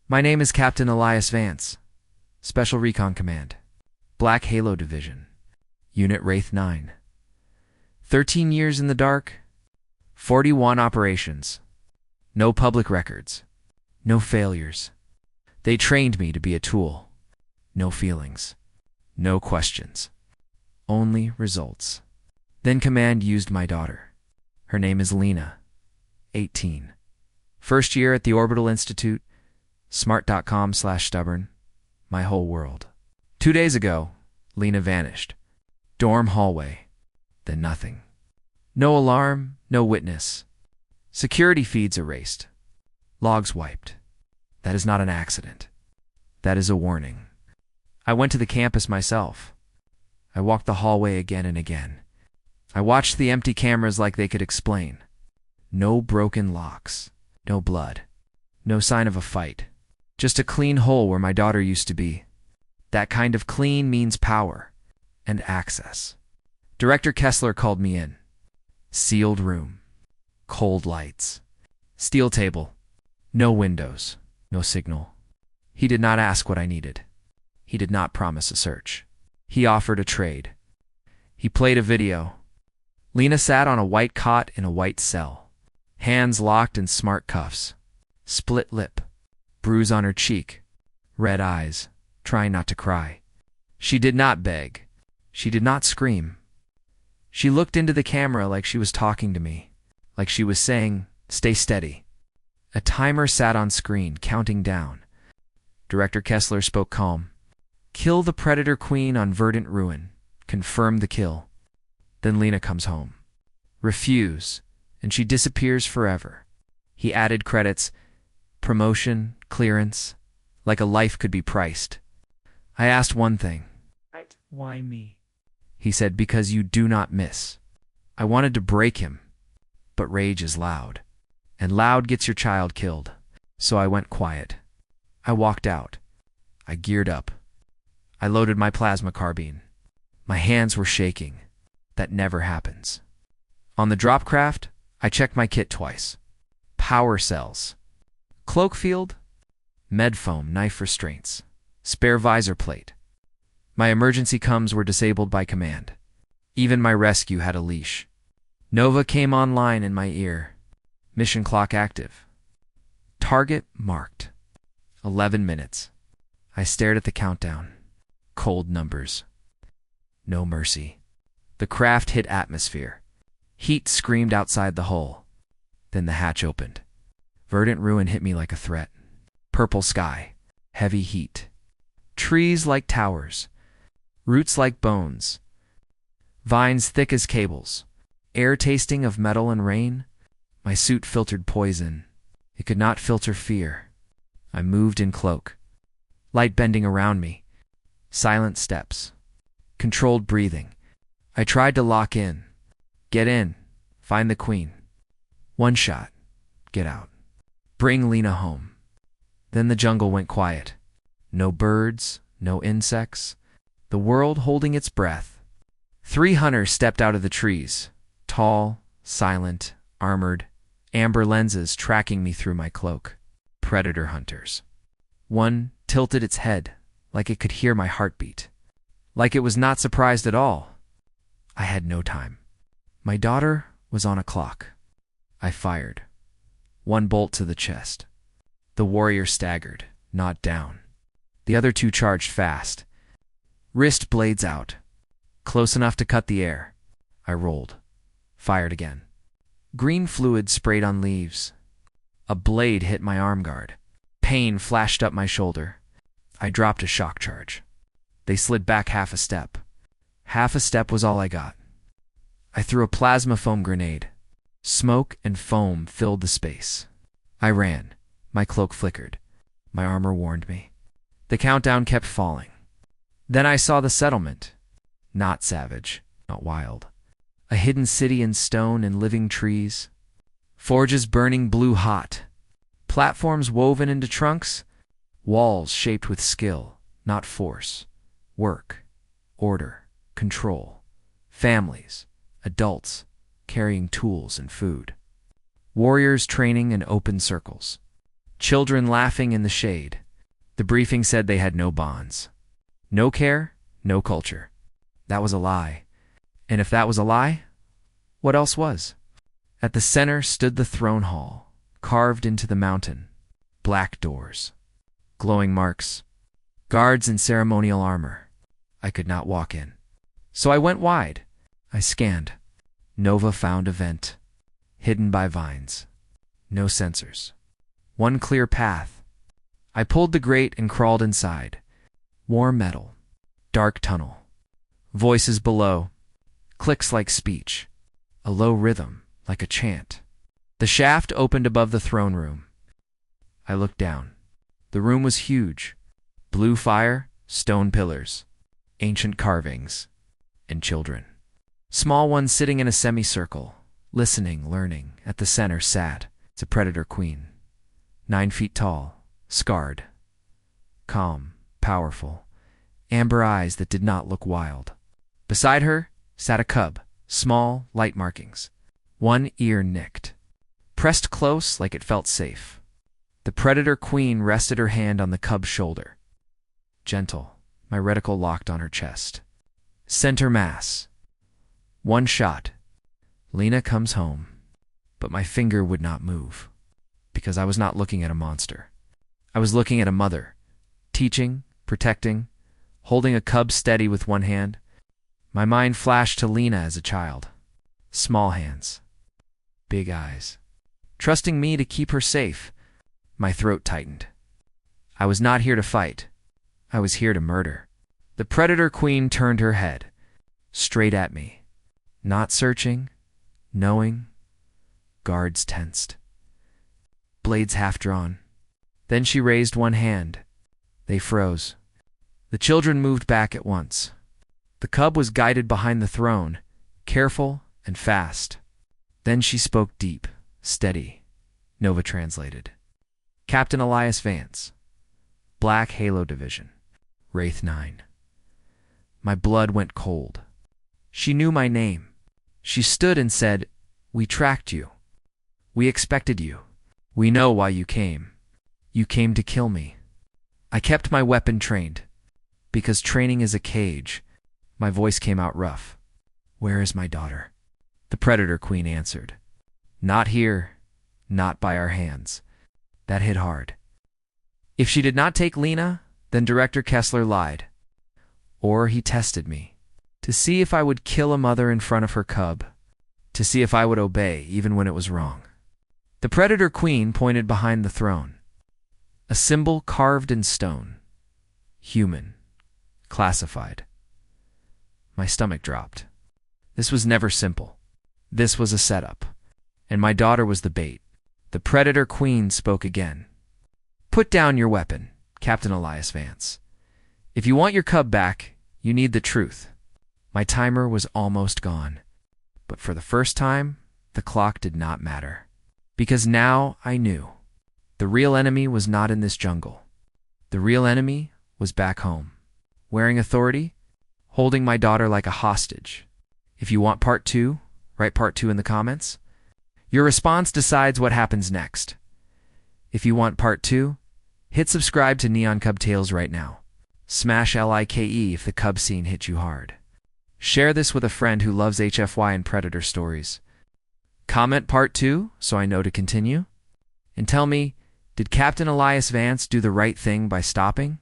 My name is Captain Elias Vance, Special Recon Command, Black Halo Division, Unit Wraith 9. 13 years in the dark, 41 operations, no public records, no failures. They trained me to be a tool. No feelings, no questions, only results. Then Command used my daughter. Her name is Lena, 18. First year at the Orbital Institute, smart.com/stubborn, my whole world. 2 days ago, Lena vanished. Dorm hallway, then nothing. No alarm, no witness. Security feeds erased. Logs wiped. That is not an accident. That is a warning. I went to the campus myself. I walked the hallway again and again. I watched the empty cameras like they could explain. No broken locks, no blood, no sign of a fight. Just a clean hole where my daughter used to be. That kind of clean means power and access. Director Kessler called me in. Sealed room, cold lights, steel table, no windows, no signal. He did not ask what I needed. He did not promise a search. He offered a trade. He played a video. Lena sat on a white cot in a white cell, hands locked in smart cuffs, split lip, bruise on her cheek, red eyes, trying not to cry. She did not beg. She did not scream. She looked into the camera like she was talking to me, like she was saying, "Stay steady." A timer sat on screen, counting down. Director Kessler spoke calm. "Kill the Predator Queen on Verdant Ruin. Confirm the kill." Then Lena comes home. Refuse, and she disappears forever. He added credits, promotion, clearance, like a life could be priced. I asked one thing. Why me? He said, "Because you do not miss." I wanted to break him, but rage is loud, and loud gets your child killed. So I went quiet. I walked out. I geared up. I loaded my plasma carbine. My hands were shaking. That never happens. On the drop craft, I checked my kit twice. Power cells. Cloak field. Med foam knife restraints. Spare visor plate. My emergency coms were disabled by command. Even my rescue had a leash. Nova came online in my ear. Mission clock active. Target marked. 11 minutes. I stared at the countdown. Cold numbers. No mercy. The craft hit atmosphere. Heat screamed outside the hull. Then the hatch opened. Verdant Ruin hit me like a threat. Purple sky. Heavy heat. Trees like towers. Roots like bones. Vines thick as cables. Air tasting of metal and rain. My suit filtered poison. It could not filter fear. I moved in cloak. Light bending around me. Silent steps. Controlled breathing. I tried to lock in. Get in. Find the queen. One shot. Get out. Bring Lena home. Then the jungle went quiet. No birds, no insects. The world holding its breath. 3 hunters stepped out of the trees. Tall, silent, armored, amber lenses tracking me through my cloak. Predator hunters. One tilted its head, like it could hear my heartbeat. Like it was not surprised at all. I had no time. My daughter was on a clock. I fired. 1 bolt to the chest. The warrior staggered, not down. The other 2 charged fast. Wrist blades out. Close enough to cut the air. I rolled. Fired again. Green fluid sprayed on leaves. A blade hit my arm guard. Pain flashed up my shoulder. I dropped a shock charge. They slid back half a step. Half a step was all I got. I threw a plasma foam grenade. Smoke and foam filled the space. I ran. My cloak flickered. My armor warned me. The countdown kept falling. Then I saw the settlement. Not savage, not wild. A hidden city in stone and living trees. Forges burning blue hot. Platforms woven into trunks. Walls shaped with skill, not force. Work, order, control. Families, adults, carrying tools and food. Warriors training in open circles. Children laughing in the shade. The briefing said they had no bonds. No care, no culture. That was a lie. And if that was a lie, what else was? At the center stood the throne hall, carved into the mountain. Black doors. Glowing marks. Guards in ceremonial armor. I could not walk in. So I went wide. I scanned. Nova found a vent. Hidden by vines. No sensors. One clear path. I pulled the grate and crawled inside. Warm metal. Dark tunnel. Voices below. Clicks like speech. A low rhythm, like a chant. The shaft opened above the throne room. I looked down. The room was huge. Blue fire, stone pillars, ancient carvings, and children. Small ones sitting in a semicircle, listening, learning. At the center sat the predator queen. 9 feet tall, scarred, calm, powerful, amber eyes that did not look wild. Beside her sat a cub, small, light markings. One ear nicked, pressed close like it felt safe. The predator queen rested her hand on the cub's shoulder. Gentle, my reticle locked on her chest. Center mass. One shot. Lena comes home. But my finger would not move, because I was not looking at a monster. I was looking at a mother, teaching, protecting, holding a cub steady with one hand. My mind flashed to Lena as a child. Small hands. Big eyes. Trusting me to keep her safe. My throat tightened. I was not here to fight. I was here to murder. The predator queen turned her head, straight at me. Not searching, knowing. Guards tensed. Blades half drawn. Then she raised one hand. They froze. The children moved back at once. The cub was guided behind the throne, careful and fast. Then she spoke deep, steady. Nova translated. Captain Elias Vance. Black Halo Division. Wraith 9. My blood went cold. She knew my name. She stood and said, "We tracked you. We expected you. We know why you came. You came to kill me." I kept my weapon trained. Because training is a cage. My voice came out rough. "Where is my daughter?" The predator queen answered. "Not here. Not by our hands." That hit hard. If she did not take Lena, then Director Kessler lied. Or he tested me. To see if I would kill a mother in front of her cub. To see if I would obey even when it was wrong. The predator queen pointed behind the throne. A symbol carved in stone. Human. Classified. My stomach dropped. This was never simple. This was a setup. And my daughter was the bait. The predator queen spoke again. "Put down your weapon, Captain Elias Vance. If you want your cub back, you need the truth." My timer was almost gone. But for the first time, the clock did not matter. Because now I knew. The real enemy was not in this jungle. The real enemy was back home. Wearing authority, holding my daughter like a hostage. If you want part 2, write part 2 in the comments. Your response decides what happens next. If you want part 2, hit subscribe to Neon Cub Tales right now. Smash like if the cub scene hit you hard. Share this with a friend who loves HFY and Predator stories. Comment part 2 so I know to continue. And tell me, did Captain Elias Vance do the right thing by stopping?